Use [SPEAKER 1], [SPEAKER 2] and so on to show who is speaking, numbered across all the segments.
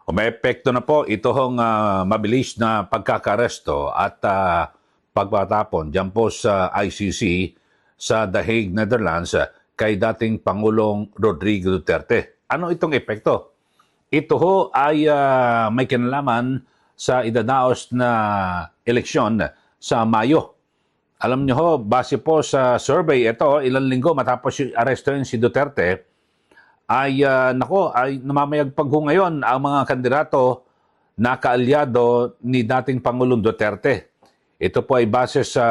[SPEAKER 1] Umeepekto na po itong mabilis na pagkakaresto at pagpatapon dyan po sa ICC sa The Hague, Netherlands kay dating Pangulong Rodrigo Duterte. Ano itong epekto? Ito ho ay may kinalaman sa idadaos na eleksyon sa Mayo. Alam niyo ho, base po sa survey, ito ilang linggo matapos yung arestuhin si Duterte, ay namamayagpag ho ngayon ang mga kandidato na kaalyado ni dating Pangulong Duterte. Ito po ay base sa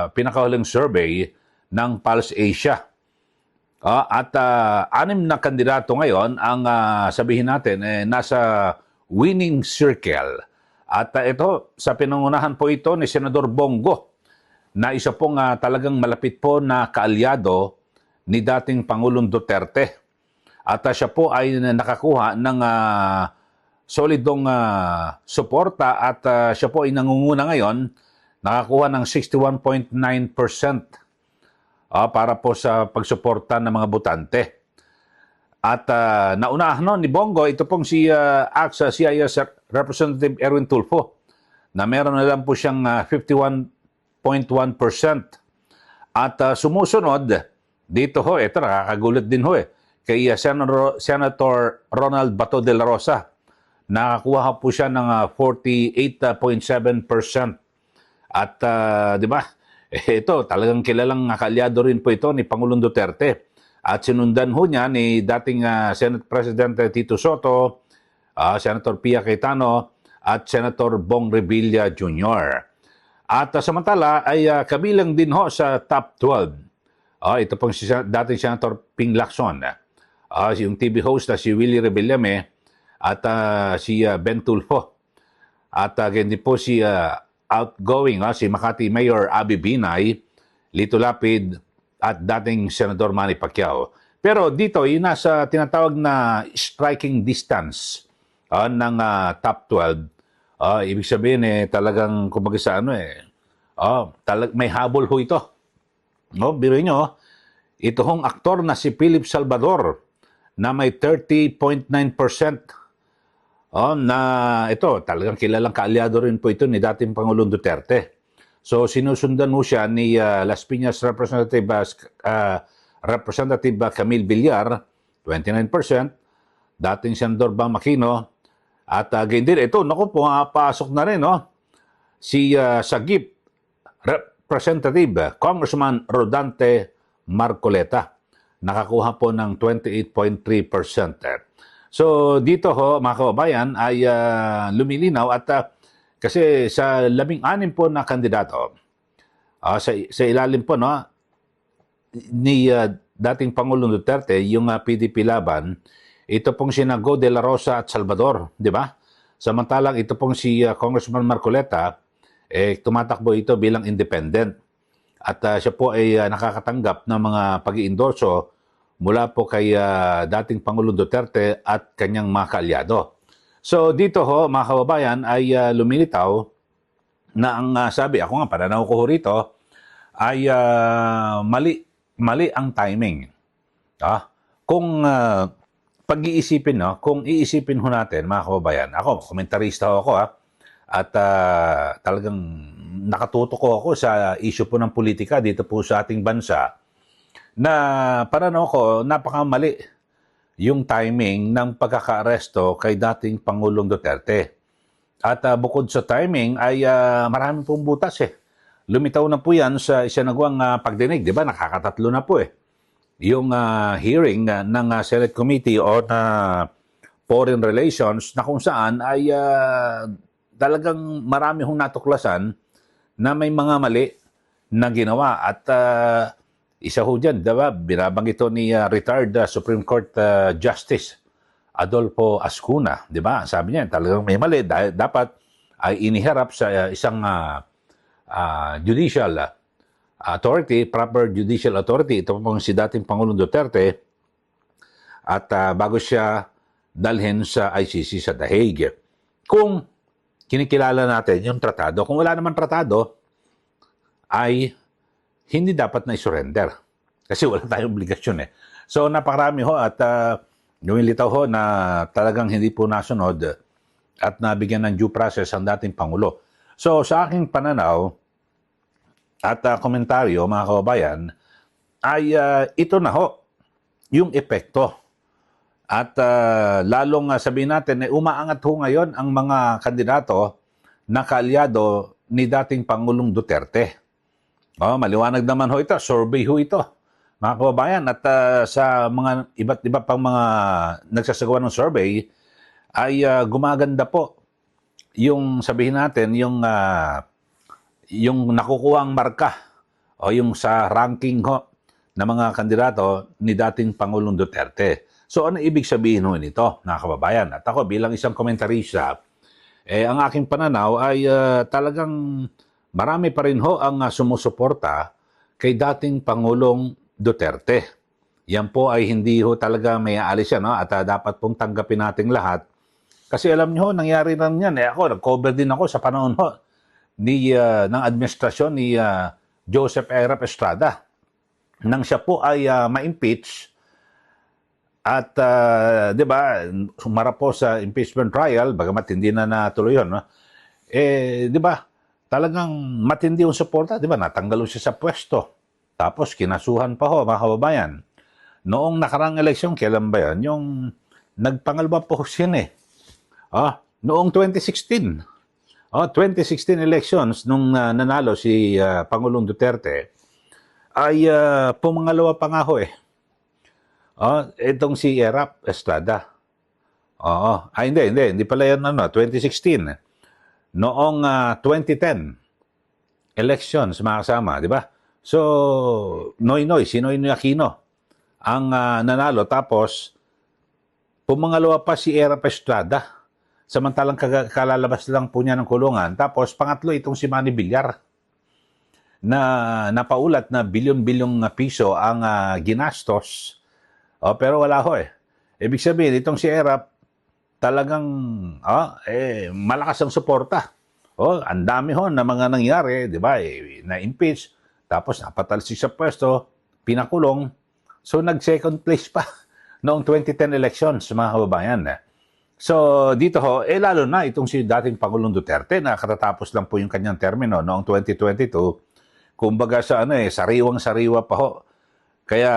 [SPEAKER 1] pinakahuling survey ng Pulse Asia. Anim na kandidato ngayon ang sabihin natin nasa winning circle. At ito, sa pinangunahan po ito ni Senador Bongo, na isa pong talagang malapit po na kaalyado ni dating Pangulong Duterte. At siya po ay nakakuha ng solidong suporta at siya po ay nangunguna ngayon, nakakuha ng 61.9% para po sa pagsuporta ng mga botante. At naunahan ni Bongo, ito pong si AXA CIS Representative Erwin Tulfo, na meron na lang po siyang 51.1%. At sumusunod, dito ho, ito nakakagulat din ho kay Senator Ronald Bato de la Rosa. Nakakuha po siya ng 48.7%. At di ba, ito talagang kilalang kaalyado rin po ito ni Pangulong Duterte. At sinundan ho niya ni dating Senate President Tito Soto, Senator Pia Cayetano, at Senator Bong Revilla Jr. At samantala ay kabilang din ho sa top 12. Ito pong dating Senator Ping Lacson. Yung TV host na si Willie Rebillame at si Ben Tulfo. At ganyan din po si outgoing, si Makati Mayor Abby Binay, Lito Lapid, at dating Senador Manny Pacquiao. Pero dito, yung nasa tinatawag na striking distance ng top 12, ibig sabihin talagang kumbaga sa may habol ho ito. Biruin nyo, ito hong aktor na si Philip Salvador, na may 30.9%. Na ito, talagang kilalang kaalyado rin po ito ni dating Pangulong Duterte. So sinusundan mo siya ni Las Piñas Representative Camille Villar, 29%, dating Senador Bam Aquino, at ganyan din, ito, pasok na rin, si Sagip Representative Congressman Rodante Marcoleta. Nakakuha po ng 28.3%. So dito ho, mga kababayan, ay lumilinaw at kasi sa 16 po na kandidato, sa ilalim po ni dating Pangulong Duterte, yung PDP laban, ito pong sina Go de la Rosa at Salvador, di ba? Samantalang ito pong si Congressman Marcoleta, tumatakbo ito bilang independent. At siya po ay nakakatanggap ng mga pag-iendorso mula po kay dating Pangulong Duterte at kanyang mga kaalyado. So dito ho, mga kababayan, ay lumilitaw na ang sabi, ako nga, pananaw ko rito, ay mali ang timing. Kung pag-iisipin, kung iisipin ho natin, mga kababayan, ako, komentarista ho ako, at talagang nakatutok ako sa issue po ng politika dito po sa ating bansa, na parang ako, napakamali yung timing ng pagkakaaresto kay dating Pangulong Duterte. At bukod sa timing ay marami pong butas Lumitaw na po yan sa isinagawang pagdinig, di ba? Nakakatatlo na po yung hearing ng Senate Committee on Foreign Relations, na kung saan ay talagang marami hong natuklasan na may mga mali na ginawa. At isa ho dyan, diba, binabanggit ito ni retired Supreme Court Justice Adolfo Ascuna, diba? Sabi niya, talagang may mali. Dapat ay iniharap sa isang judicial authority, proper judicial authority. Ito pong si dating Pangulong Duterte. At bago siya dalhin sa ICC sa The Hague. Kung kinikilala natin yung tratado, kung wala naman tratado, ay hindi dapat na i-surrender. Kasi wala tayong obligasyon So napakarami ho at lumilitaw ho na talagang hindi po nasunod at nabigyan ng due process ang dating Pangulo. So sa aking pananaw at komentaryo mga kababayan, ay ito na ho yung epekto. At lalong sabihin natin, umaangat ho ngayon ang mga kandidato na kaalyado ni dating Pangulong Duterte. Maliwanag naman ho ito, survey ho ito, mga kababayan. At sa mga iba't iba pang mga nagsasagawa ng survey, ay gumaganda po yung sabihin natin, yung nakukuhang marka o yung sa ranking ho ng mga kandidato ni dating Pangulong Duterte. So ano ibig sabihin ho nito, mga kababayan? At ako bilang isang komentarista, ang aking pananaw ay talagang marami pa rin ho ang sumusuporta kay dating Pangulong Duterte. Yan po ay hindi ho talaga may aalis yan, no? At dapat pong tanggapin nating lahat. Kasi alam niyo ho, nangyari lang yan. Ako, nag-cover din ako sa panahon ho ng administrasyon ni Joseph Erap Estrada. Nang siya po ay ma-impeach at, di ba, sumarap po sa impeachment trial, bagamat hindi na natuloy yun, no? Di ba, talagang matindi yung suporta, di ba, natanggal siya sa pwesto. Tapos, kinasuhan pa ho, mga kababayan. Noong nakarang eleksyon, kailan ba yun? Yung nagpangalwa po siya noong 2016. 2016 elections, nung nanalo si Pangulong Duterte, ay pumangalawa pa nga ho itong si Erap Estrada. Hindi pala yan 2016. Noong 2010 elections, mga kasama, di ba? So, si Noynoy Aquino ang nanalo, tapos pumangalawa pa si Erap Estrada. Samantalang kalalabas lang po niya ng kulungan. Tapos pangatlo itong si Manny Villar na napaulat na bilyon-bilyong piso ang ginastos. Pero wala ho Ibig sabihin, itong si Erap talagang malakas ang suporta. Ang dami ho na mga nangyari, di ba? Na-impeach, tapos napatalsik sa pwesto, pinakulong. So nag-second place pa noong 2010 elections, mga kababayan. So dito ho, lalo na itong si dating Pangulong Duterte na katatapos lang po yung kanyang termino noong 2022. Kumbaga sa sariwang-sariwa pa ho. Kaya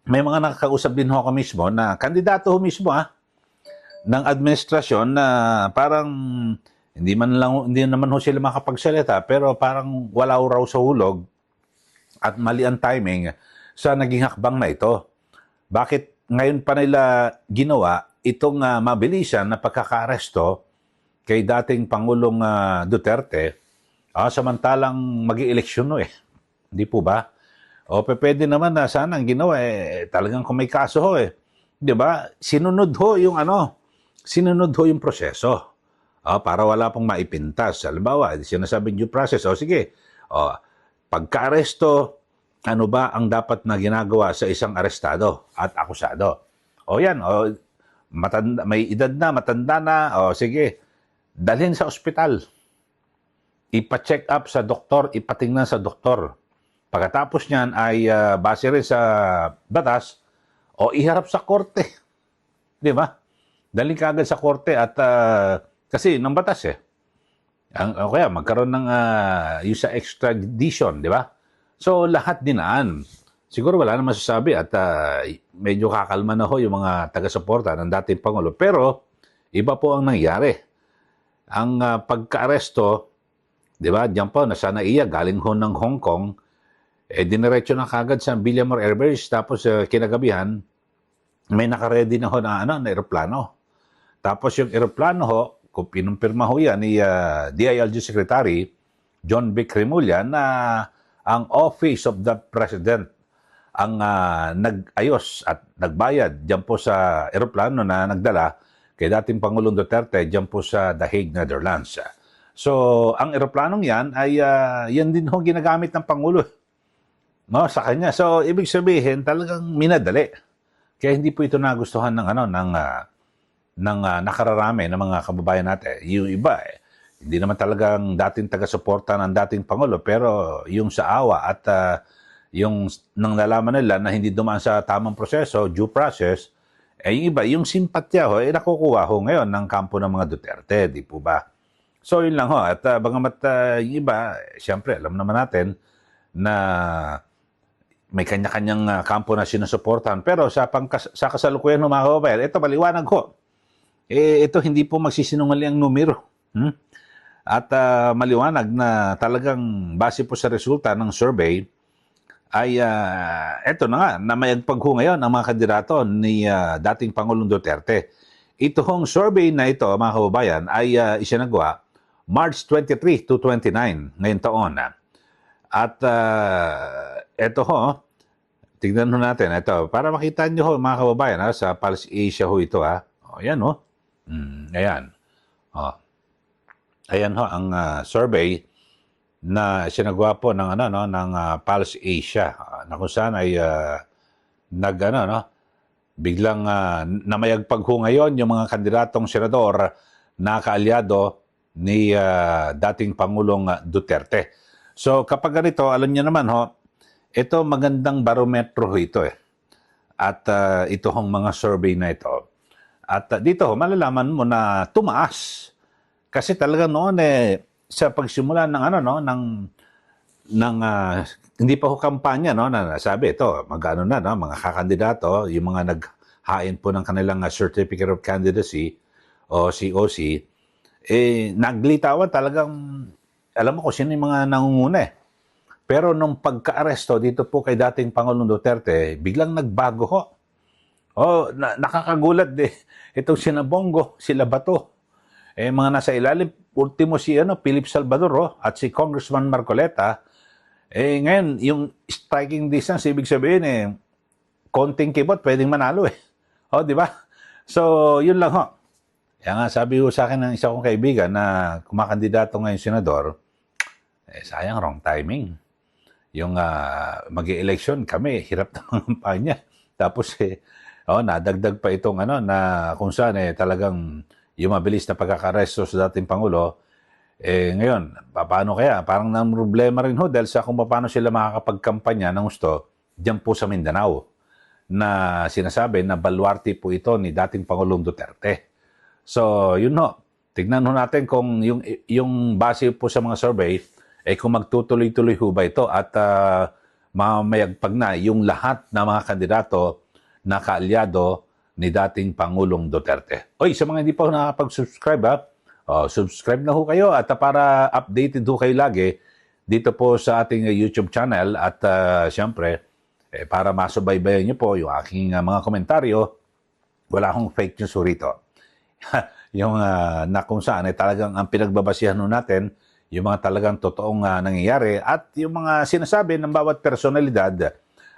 [SPEAKER 1] may mga nakakausap din ho ako mismo na kandidato ho mismo ng administrasyon na parang hindi naman ho sila makapagsalita, pero parang wala raw sa hulog at mali ang timing sa naging hakbang na ito. Bakit ngayon pa nila ginawa itong mabilisan na pagkaka-aresto kay dating Pangulong Duterte, samantalang mag-i-eleksyon Hindi po ba? Pwede naman na sana ang ginawa talagang kung may kaso ho Di ba? Sinunod ho yung proseso. Para wala pong maipintas. Halimbawa, sinasabing due process. Sige. Pagka-aresto, ano ba ang dapat na ginagawa sa isang arestado at akusado? May edad na, matanda na, sige, dalhin sa ospital. Ipa-check up sa doktor, ipatingnan sa doktor. Pagkatapos niyan ay base rin sa batas, iharap sa korte. Di ba? Dalhin ka agad sa korte at kasi ng batas kaya magkaroon ng yung sa extradition, di ba? So lahat dinaan. Siguro wala naman masasabi at medyo kakalma na ho yung mga taga-suporta ng dating Pangulo. Pero iba po ang nangyari. Ang pagka-aresto, di ba, diyan po, nasa NAIA, galing ho ng Hong Kong, diniretso na kagad sa Villamor Air Base, tapos kinagabihan, may nakaredy na ho na aeroplano. Tapos yung aeroplano ho, kung pinumpirma ho yan ni DILG Secretary John Vic Remulla na ang Office of the President ang nag-ayos at nagbayad diyan po sa eroplano na nagdala kay dating Pangulong Duterte diyan po sa The Hague, Netherlands. So, ang eroplanong yan ay yan din ho ginagamit ng Pangulo sa kanya. So, ibig sabihin talagang minadali. Kaya hindi po ito nagustuhan ng nakararami ng mga kababayan natin. Yung iba hindi naman talagang dating taga-suporta ng dating Pangulo, pero yung sa awa at yung nang nalaman nila na hindi dumaan sa tamang proseso, due process, Yung iba, yung simpatya ho, nakukuha ho ngayon ng kampo ng mga Duterte, di po ba? So, yun lang ho. At bagamat yung iba, siyempre, alam naman natin na may kanya-kanyang kampo na sinusuportahan. Pero sa kasalukuyan ng mga kababayan, ito maliwanag ho. Ito hindi po magsisinungaling ang numero. At maliwanag na talagang base po sa resulta ng survey, ay eto na nga, na mayagpag ho ngayon ang mga kandidato ni dating Pangulong Duterte. Ito hong survey na ito, mga kababayan, ay isinagawa March 23 to 29 ngayong taon. At eto ho, tignan ho natin, ito, para makita nyo ho, mga kababayan, sa Pulse Asia ho ito. O, ayan ho. Ayan. O. Ayan ho, ang survey na sinagawa po ng ng Pulse Asia na kung saan ay biglang namayagpag ho ngayon yung mga kandidatong senador na kaalyado ni dating Pangulong Duterte. So kapag ganito, alam niyo naman ho, ito magandang barometro ho ito At ito hong mga survey na ito. At dito ho, malalaman mo na tumaas. Kasi talaga noon sa pagsimula ng hindi pa ho kampanya na sabi ito mga kakandidato, yung mga naghain po ng kanilang Certificate of Candidacy o COC, naglitawan talagang alam mo kung sino yung mga nangunguna. Pero nung pagka-aresto dito po kay dating Pangulong Duterte, biglang nagbago ho. Nakakagulat itong sina Bongo, sila Bato. Mga nasa ilalim, ultimo si Philip Salvador at si Congressman Marcoleta. Ngayon, yung striking distance, ibig sabihin konting kibot, pwedeng manalo di ba? So, yun lang ho. Kaya nga, sabi ko sa akin ng isa kong kaibigan na kumakandidato ngayon senador, sayang, wrong timing. Yung mag-i-election kami, hirap na kampanya. Tapos, nadagdag pa itong na kung saan talagang yung mabilis na pagkakaresto sa dating Pangulo, ngayon, paano kaya? Parang nang problema rin ho dahil sa kung paano sila makakapagkampanya ng gusto diyan po sa Mindanao na sinasabi na baluarte po ito ni dating Pangulong Duterte. So, yun ho. Tignan ho natin kung yung base po sa mga survey, kung magtutuloy-tuloy ho ba ito at mamayagpag na yung lahat ng mga kandidato na kaalyado ni dating Pangulong Duterte. Sa mga hindi pa nakapag-subscribe subscribe na ho kayo at para updated ho kayo lagi dito po sa ating YouTube channel at siyempre para masubaybayan niyo po yung aking mga komentaryo, wala akong fake news ho rito. Yung na kung saan talagang ang pinagbabasihan ho natin yung mga talagang totoong nangyayari at yung mga sinasabi ng bawat personalidad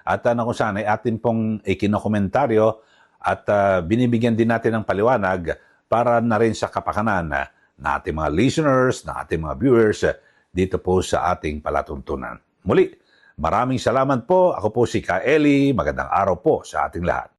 [SPEAKER 1] at na kung saan ay atin pong ikinokomentaryo at binibigyan din natin ng paliwanag para na rin sa kapakanan na ating mga listeners, na ating mga viewers dito po sa ating palatuntunan. Muli, maraming salamat po. Ako po si Ka Eli. Magandang araw po sa ating lahat.